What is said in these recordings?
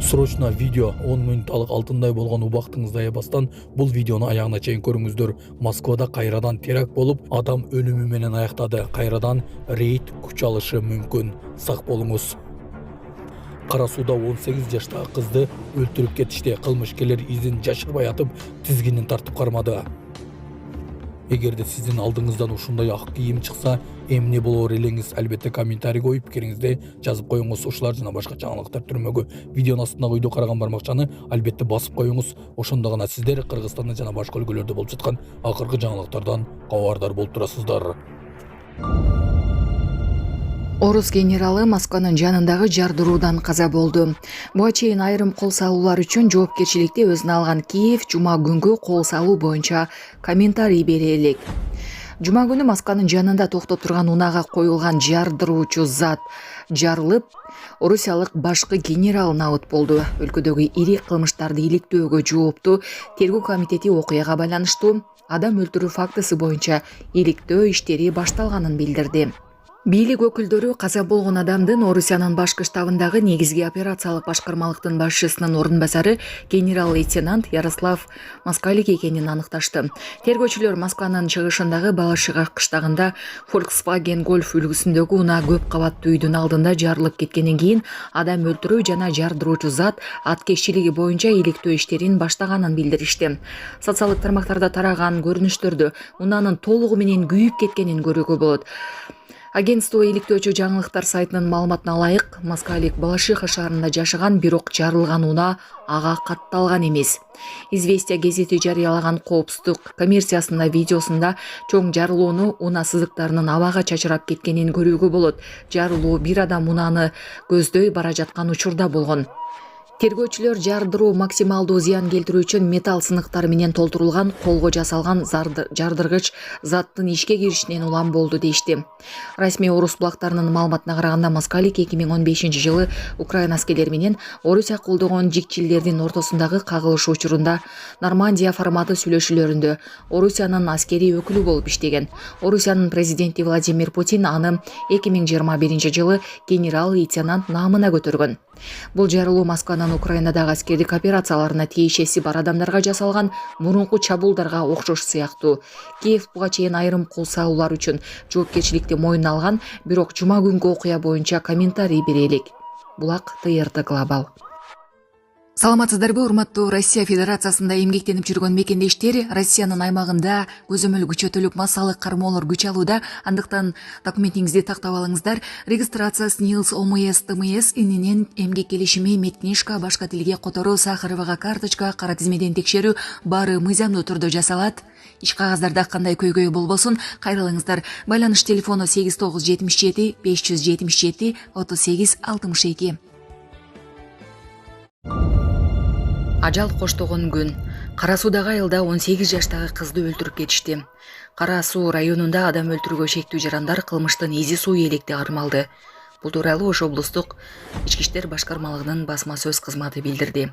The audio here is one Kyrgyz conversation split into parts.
Срочно видео 10 минутталык алтындай болгон убактыңызды аябастан бул видеону аягына чейин көрүңүздөр. Москвада кайрадан теракт болуп, адам өлүмү менен аяктады. Кайрадан рейд күч алышы мүмкүн. Сак болуңуз. Кара сууда 18 жаштагы кызды өлтүрүп кетишти. Кылмышкерлер изин жашырбай атып, тизгинин тартып кармады. Эгерде сиздин алдыңыздан ушундай ак кийим чыкса, эмне болор элеңиз? Албетте комментарий коюп, пикириңизди жазып коюңуз. Ушулар жана башка жаңылыктар түрмөгү видеонун астындагы үйдө караган бармакчаны албетте басып коюңуз. Ошондо гана сиздер Кыргызстанда жана башка өлкөлөрдө болуп жаткан акыркы жаңылыктардан кабардар болуп турасыздар. Орус генералы Москванын жанындагы жардыруудан каза болду. Буга чейин айрым кол салуулар үчүн жоопкерчиликти өзүнө алган Киев жума күнгү кол салуу боюнча комментарий бере элек. Жума күнү Москванын жанында токтоп турган унаага коюлган жардыруучу зат жарылып, орусиялык башкы генерал набыт болду. Өлкөдөгү ири кылмыштарды иликтөөгө жооптуу тергөө комитети окуяга байланыштуу адам өлтүрүү фактысы боюнча иликтөө иштери башталганын билдирди. Бийлик өкүлдөрү каза болгон адамдын Орусиянын башкы штабындагы негизги операциялык башкармалыктын башчысынын орун басары генерал-лейтенант Ярослав Москалик экенин аныкташты. Тергөөчүлөр Москванын чыгышындагы Балашыга кыштагында Volkswagen Golf үлгүсүндөгү унаа көп кабаттуу үйдүн алдында жарылып кеткенден кийин адам өлтүрүү жана жардыруучу зат аткезчилиги боюнча иликтөө иштерин баштаганын билдиришти. Социалдык тармактарда тараган көрүнүштөрдө унаанын толугу менен күйүп кеткенин көрүүгө болот. Агентство иликтөөчү жаңылыктар сайтынын маалыматына ылайык, Москалик Балашиха шаарында жашаган, бирок жарылган унаа ага катталган эмес. Известия гезити жарыялаган коопсуздук коммерциясында видеосунда чоң жарылууну унаа сызыктарынын абага чачырап кеткенин көрүүгө болот. Жарылуу бир адам унааны көздөй бара жаткан учурда болгон. Тергөөчүлөр жардыруу максималдуу зыян келтирүү үчүн металл сыныктары менен толтурулган колго жасалган жардыргыч заттын ишке киришинен улам болду дейишти. Расмий орус булактарынын маалыматына караганда Москалик 2015-жылы Украина аскерлери менен Орусия колдогон жикчилдердин ортосундагы кагылыш учурунда Нормандия форматы сүйлөшүүлөрүндө Орусиянын аскерий өкүлү болуп иштеген. Орусиянын президенти Владимир Путин аны 2021-жылы генерал-лейтенант наамына көтөргөн. Бул жарылуу Москванын Украинадагы аскердик операцияларына тиешеси бар адамдарга жасалган мурунку чабуулдарга окшош сыяктуу. Киев буга чейин айрым кол салуулар үчүн жоопкерчиликти мойнуна алган, бирок жума күнгү окуя боюнча комментарий бере элек. Булак ТРТ Глобал. Саламатсыздарбы, урматтуу Россия Федерациясында эмгектенип жүргөн мекендештер? Россиянын аймагында көзөмөл күчөтүлүп, массалык кармоолор күч алууда. Андыктан документиңизди тактап алыңыздар. Регистрация СНИЛС, ОМС, ТМС ининен эмгек келишими, меткнижка, башка тилге которуу, сахаровага карточка, кара тизмеден текшерүү баары мыйзамдуу түрдө жасалат. Иш кагаздарда кандай көйгөй болбосун, кайрылыңыздар. Байланыш телефону 8977 577 3862. Ажал коштогон күн. Кара Суудагы айылда 18 жаштагы кызды өлтүрүп кетишти. Кара Суу районунда адам өлтүрүүгө шектүү жарандар кылмыштын изи суу электе кармалды. Бул тууралуу Ош облустук ички иштер башкармалыгынын басма сөз кызматы билдирди.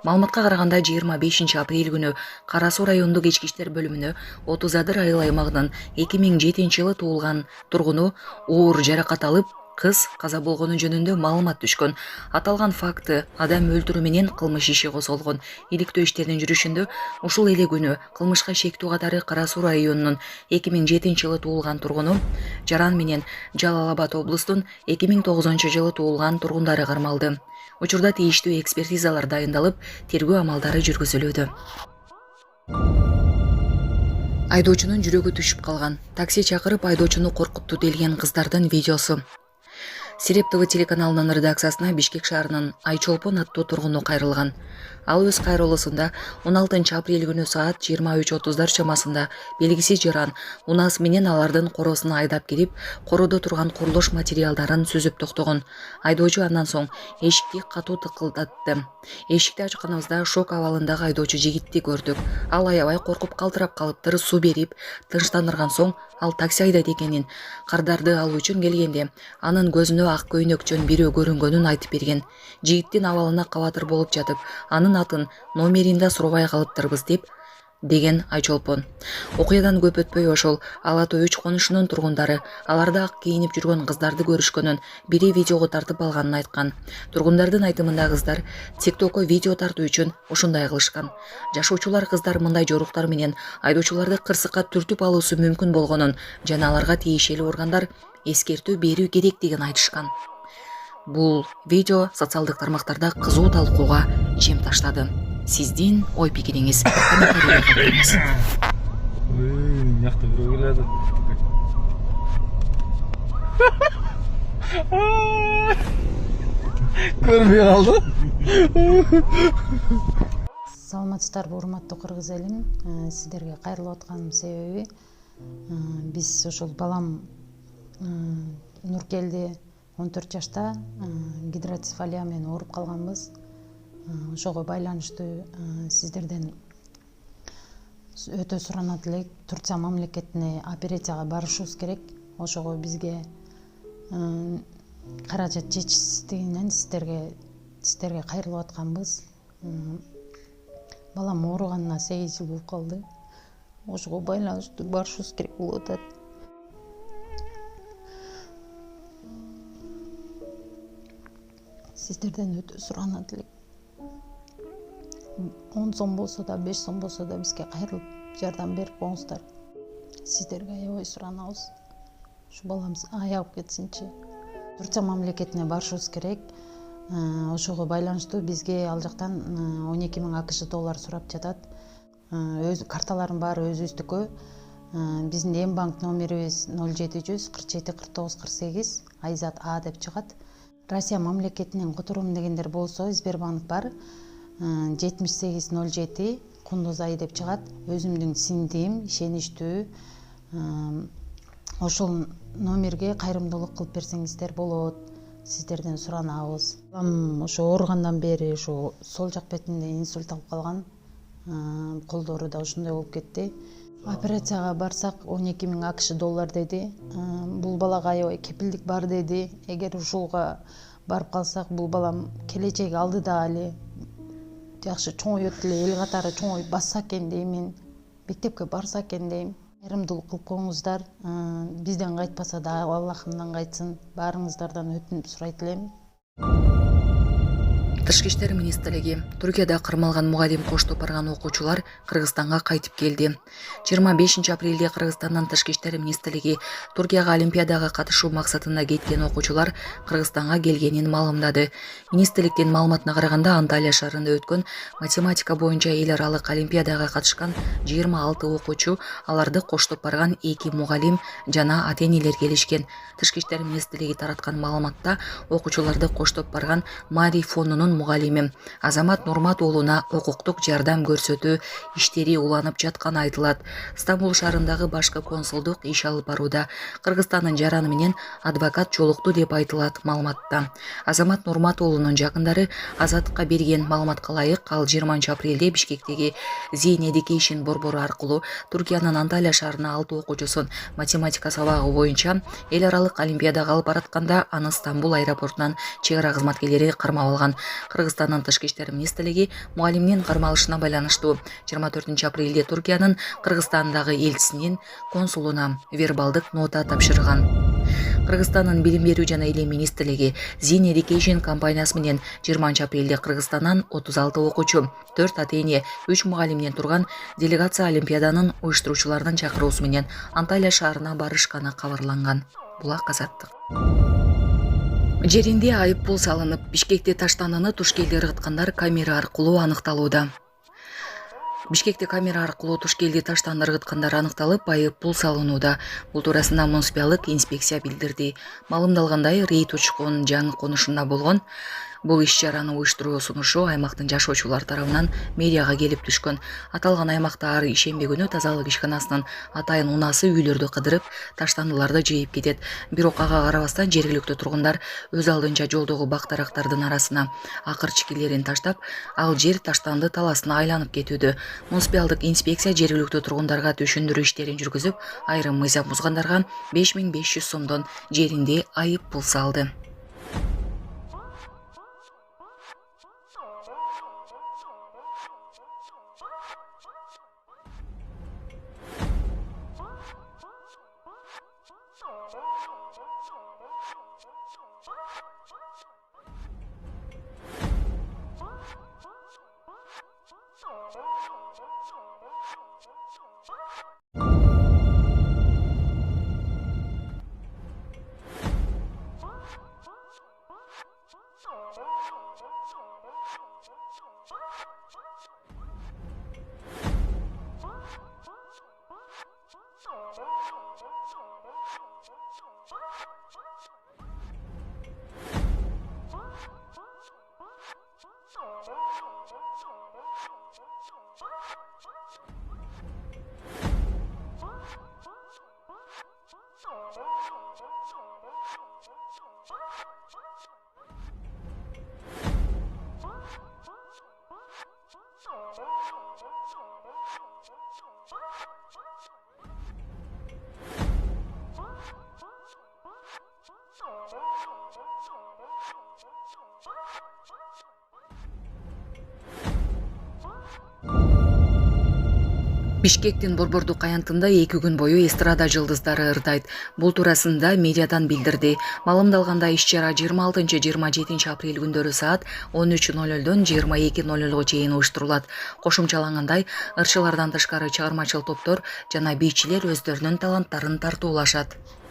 Маалыматка караганда 25 апрель күнү Кара Суу райондук ички иштер бөлүмүнө 30 Адыр айыл аймагынын 2007-жылы туулган тургуну оор жаракат алып, кыз каза болгону жөнүндө маалымат түшкөн. Аталган факты адам өлтүрүү менен кылмыш иши козголгон. Иликтөө иштеринин жүрүшүндө ушул эле күнү кылмышка шектүү катары Кара Суу районунун 2007-жылы туулган тургуну Жаран менен Жалал Абад облустун 2009-жылы туулган тургундары кармалды. Учурда тийиштүү экспертизалар дайындалып, тергөө амалдары жүргүзүлүүдө. Айдоочунун жүрөгү түшүп калган. Такси чакырып айдоочуну коркутту делген кыздардын видеосу. Сиреп ТВ телеканалынын редакциясына Бишкек шаарынын Айчолпон аттуу тургуну кайрылган. Ал өз кайрылуусунда 16 апрель күнү саат 23:30 чамасында белгисиз жаран унаасы менен алардын коросуна айдап келип, короодо турган курулуш материалдарын сүзүп токтогон. Айдоочу андан соң эшикти катуу тыкылдатты. Эшикти ачканыбызда шок абалындагы айдоочу жигитти көрдүк. Ал аябай коркуп калтырап калыптыр, суу берип, тынчтандырган соң ал такси айдайт экенин, кардарды алуу үчүн келгенде анын көзүнө ак көйнөкчөн бирөө көрүнгөнүн айтып берген. Жигиттин абалына кабатыр болуп жатып, анын атын номерин да сурабай калыптырбыз деп деген Айчолпон. Окуядан көп өтпөй ошол Ала Тоо 3 конушунун тургундары аларда ак кийинип жүргөн кыздарды көрүшкөнүн, бири видеого тартып алганын айткан. Тургундардын айтымында кыздар TikTokко видео тартуу үчүн ушундай кылышкан. Жашоочулар кыздар мындай жоруктар менен айдоочуларды кырсыкка түртүп алуусу мүмкүн болгонун жана аларга тиешелүү органдар эскертүү берүү керек деген айтышкан. Бул видео социалдык тармактарда кызуу талкууга жем таштады. Сиздин ой пикириңиз комментарийге калтырыңыз. Мякты бирөө келеді. Көрмей қалды. Саламатсыздарбы, урматтуу кыргыз элим. Сиздерге кайрылып атканымдын себеби биз ошол балам Нуркелди 14 жашта гидроцефалия менен ооруп калганбыз. Ошого байланыштуу сиздерден өтө суранат элек. Турция мамлекетине операцияга барышыбыз керек. Ошого бизге каражат жетишсиздигинен сиздерге кайрылып атканбыз. Балам ооруганына 8 жыл болуп калды. Ошого байланыштуу барышыбыз керек болуп атат. Сиздерден өтө суранат элек. 10 сом болсо да, 5 сом болсо да бизге кайрылып жардам берип коңуздар. Сиздерге аябай суранабыз. Ушу баламыз аягып кетсинчи. Турция мамлекетине барышыбыз керек. Ошого байланыштуу бизге ал жактан 12 000 АКШ доллар сурап жатат. Өз карталарым бар өзүбүздүкү. Биздин эм банк номерибиз 0700 47 49 48 Айзат А деп чыгат. Россия мамлекетинен которуум дегендер болсо Сбербанк бар. 7807 Кундузай деп чыгат. Өзүмдүн сиңдим, ишеничтүү. Ошол номерге кайрымдуулук кылып берсеңиздер болот. Сиздерден суранабыз. Ошо ооругандан бери ошо сол жак бетинде инсульт алып калган. Колдору да ушундай болуп кетти. Операцияга барсак 12 000 АКШ доллар деди. Бул балага аябай кепилдик бар деди. Эгер ушулга барып калсак, бул балам келечеги алдыда эле жакшы чоңойот эле, эл катары чоңоюп басса экен деймин. Мектепке барса экен дейм. Кайрымдуулук кылып коңуздар. Бизден кайтпаса да Аллахымдан кайтсын. Баарыңыздардан өтүнүп сурайт элем. Тышкы иштер министрлиги Түркияда кырмалган мугалим коштоп барган окуучулар Кыргызстанга кайтып келди. 25 апрелде Кыргызстандын Тышкы иштер министрлиги Түркияга олимпиадага катышуу максатында кеткен окуучулар Кыргызстанга келгенин маалымдады. Министрликтин маалыматына караганда Анталия шаарында өткөн математика боюнча эл аралык олимпиадага катышкан 26 окуучу, аларды коштоп барган 2 мугалим жана ата-энелер келишкен. Тышкы иштер министрлиги тараткан маалыматта окуучуларды коштоп барган Мари фонунун мугалими Азамат Нурмат уулуна укуктук жардам көрсөтүү иштери уланып жатканы айтылат. Стамбул шаарындагы башкы консулдук иш алып барууда. Кыргызстандын жараны менен адвокат жолукту деп айтылат маалыматта. Азамат Нурмат уулунун жакындары Азаттыкка берген маалыматка ылайык, ал 20 апрелде Бишкектеги Зейн Education борбору аркылуу Түркиянын Анталия шаарына 6 окуучусун математика сабагы боюнча эл аралык олимпиадага алып баратканда аны Стамбул аэропортунан чек ара кызматкерлери кармап алган. Кыргызстандын Тышкы иштер министрлиги мугалимдин кармалышына байланыштуу 24 апрелде Түркиянын Кыргызстандагы элчисинин консулуна вербалдык нота тапшырган. Кыргызстандын билим берүү жана илим министрлиги Zin Education компаниясы менен 20 апрелде Кыргызстандан 36 окуучу, 4 ата-эне, 3 мугалимден турган делегация олимпиаданын уюштуруучуларынын чакыруусу менен Анталия шаарына барышканы кабарланган. Булак Азаттык. Жеринде айып пул салынып, Бишкекте таштананы Тушкелди ыргыткандар камера аркылуу аныкталууда. Бишкекте камера аркылуу Тушкелди таштанды ыргыткандар аныкталып, айып пул салынууда. Бул туурасында муниципалдык инспекция билдирди. Маалымдалгандай, рейд учкун жаңы конушунда болгон. Бул иш-чараны уюштуруу сунушу аймактын жашоочулар тарабынан мэрияга келип түшкөн. Аталган аймакта ар ишемби күнү тазалык ишканасынын атайын унасы үйлөрдү кыдырып, таштандыларды жыйып кетет. Бирок ага карабастан жергиликтүү тургундар өз алдынча жолдогу бак-дарактардын арасына акырчыкилерин таштап, ал жер таштанды таласына айланып кетүүдө. Муниципалдык инспекция жергиликтүү тургундарга түшүндүрүү иштерин жүргүзүп, айрым мыйзам бузгандарга 5500 сомдон жеринде айып пул салды. Бишкектин Борбордук аянтында 2 күн бою эстрада жылдыздары ырдайт. Бул туурасында медиадан билдирди. Маалымдалганда иш-чара 26-27 апрель күндөрү саат 13:00дон 22:00 чейин уюштурулат. Кошумчалангандай, ырчылардан тышкары чыгармачыл топтор жана бийчилер өздөрүнүн таланттарын тартуулашат.